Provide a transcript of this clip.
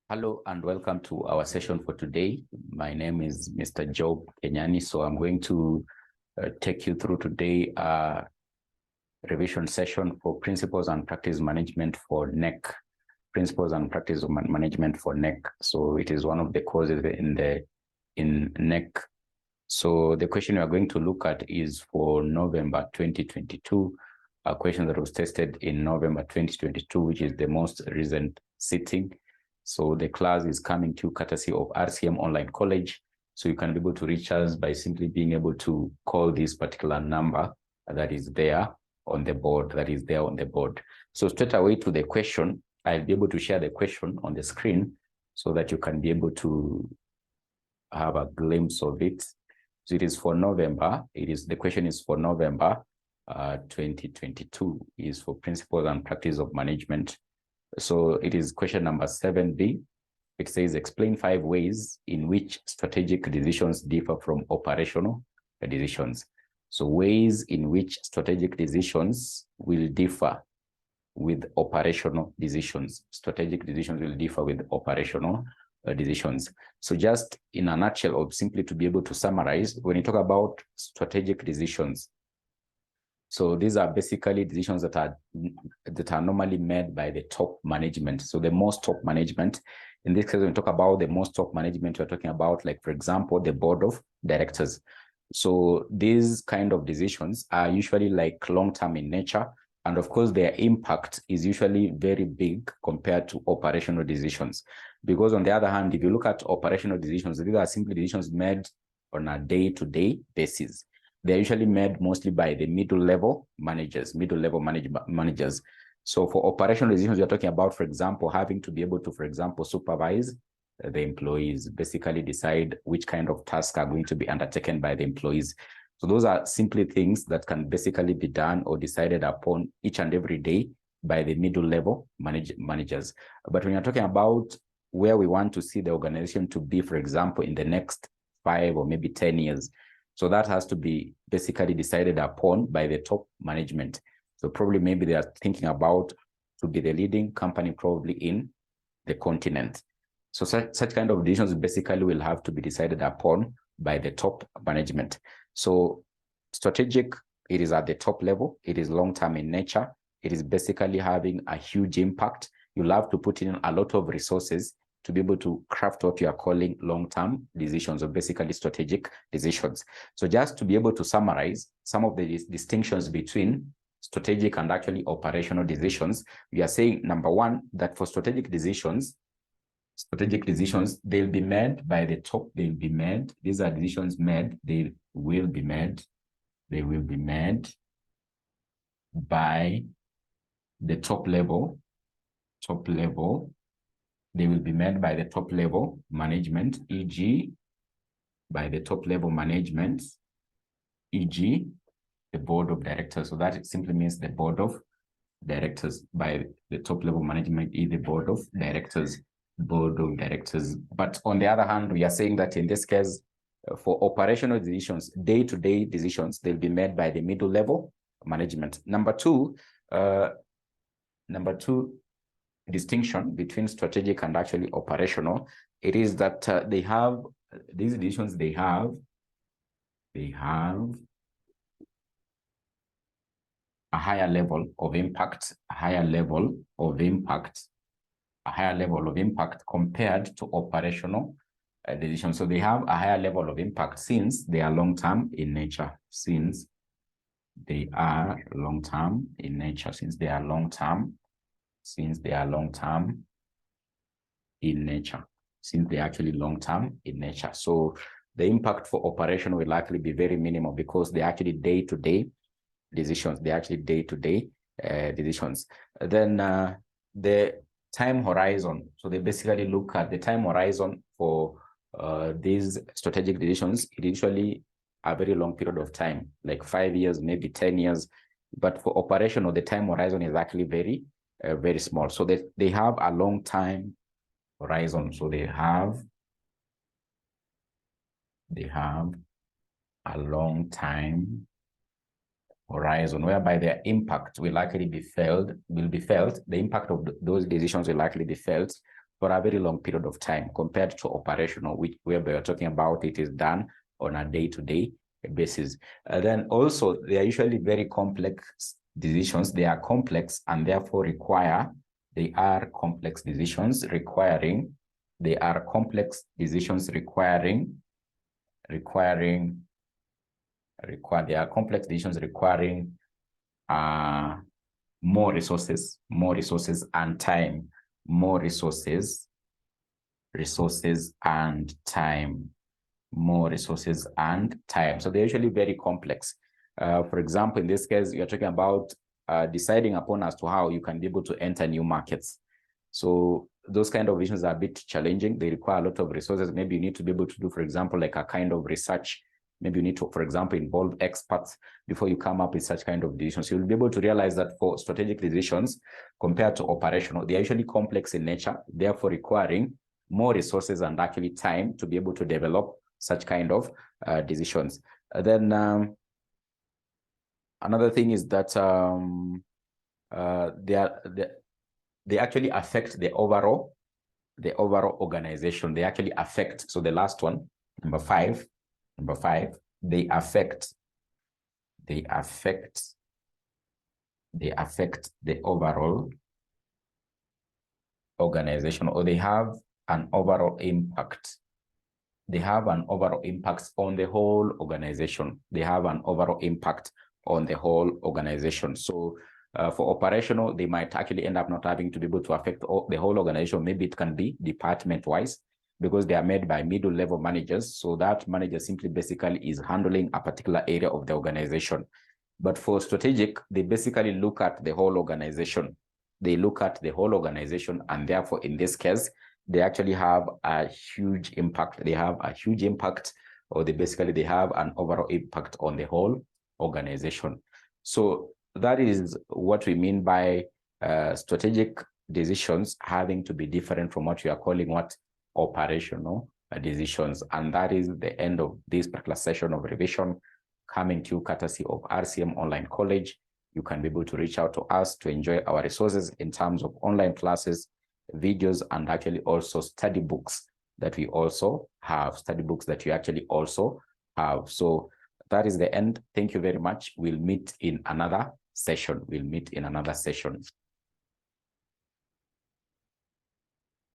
Hello and welcome to our session for today. My name is Mr. Job Kenyani, so I'm going to take you through today revision session for Principles and Practice Management for KNEC. Principles and Practice of Management for KNEC. So it is one of the courses in KNEC. So the question we are going to look at is for November 2022, a question that was tested in November 2022, which is the most recent sitting. So the class is coming to courtesy of RCM Online College. So you can be able to reach us by simply being able to call this particular number that is there on the board, So straight away to the question, I'll be able to share the question on the screen so that you can be able to have a glimpse of it. So it is for November. The question is for November 2022, is for Principles and Practice of Management. So it is question number 7B. It says, explain 5 ways in which strategic decisions differ from operational decisions. So ways in which strategic decisions will differ with operational decisions. Strategic decisions will differ with operational decisions. So just in a nutshell, or simply to be able to summarize, when you talk about strategic decisions, so these are basically decisions that are normally made by the top management. So the most top management, in this case, when we talk about the most top management, we're talking about, like, for example, the board of directors. So these kind of decisions are usually like long-term in nature. And of course, their impact is usually very big compared to operational decisions. Because on the other hand, if you look at operational decisions, these are simply decisions made on a day-to-day basis. They're usually made mostly by the middle-level managers. So for operational decisions, you're talking about, for example, having to be able to, for example, supervise the employees, basically decide which kind of tasks are going to be undertaken by the employees. So those are simply things that can basically be done or decided upon each and every day by the middle-level managers. But when you're talking about where we want to see the organization to be, for example, in the next 5 or maybe 10 years, so that has to be basically decided upon by the top management. So probably maybe they are thinking about to be the leading company probably in the continent. So such kind of decisions basically will have to be decided upon by the top management. So strategic, it is at the top level. It is long-term in nature. It is basically having a huge impact. You'll have to put in a lot of resources to be able to craft what you are calling long-term decisions, or basically strategic decisions. So just to be able to summarize some of the distinctions between strategic and actually operational decisions, we are saying, number one, that for strategic decisions, they'll be made by the top, these are decisions made, they will be made by the top level. They will be made by the top level management, e.g., by the top level management, e.g., the board of directors. So that simply means the board of directors, by the top level management, the board of directors. But on the other hand, we are saying that in this case, for operational decisions, day-to-day decisions, they'll be made by the middle level management. Number two distinction between strategic and actually operational, it is that they have these decisions, they have a higher level of impact, compared to operational decisions. So they have a higher level of impact since they are long-term in nature. Since they are long-term in nature. So the impact for operation will likely be very minimal because they're actually day-to-day decisions. Then the time horizon. So they basically look at the time horizon for these strategic decisions. It usually a very long period of time, like 5 years, maybe 10 years. But for operational, the time horizon is actually very, very small. So they have a long time horizon. So they have a long time horizon whereby their impact will likely be felt. The impact of those decisions will likely be felt for a very long period of time compared to operational, which where we are talking about it is done on a day-to-day basis. Then also, they are usually very complex decisions. They are complex and therefore require, they are complex decisions requiring, they are complex decisions requiring more resources and time, more resources and time, more resources and time. So they're usually very complex. For example, in this case, you're talking about deciding upon as to how you can be able to enter new markets. So those kind of visions are a bit challenging. They require a lot of resources. Maybe you need to be able to do, for example, like a kind of research. Maybe you need to, for example, involve experts before you come up with such kind of decisions. You'll be able to realize that for strategic decisions compared to operational, they're usually complex in nature, therefore requiring more resources and actually time to be able to develop such kind of decisions. Then another thing is that they actually affect the overall organization. They actually affect. So the last one, number five, they affect the overall organization, or they have an overall impact. They have an overall impact on the whole organization. They have an overall impact on the whole organization. So for operational, they might actually end up not having to be able to affect the whole organization. Maybe it can be department-wise, because they are made by middle-level managers. So that manager simply basically is handling a particular area of the organization. But for strategic, they basically look at the whole organization. They look at the whole organization, and therefore, in this case, they actually have a huge impact. They have a huge impact, or they have an overall impact on the whole organization. So that is what we mean by strategic decisions having to be different from what we are calling operational decisions. And that is the end of this particular session of revision, coming to you courtesy of RCM Online College. You can be able to reach out to us to enjoy our resources in terms of online classes, videos, and actually also study books that we also have, So that is the end. Thank you very much. We'll meet in another session.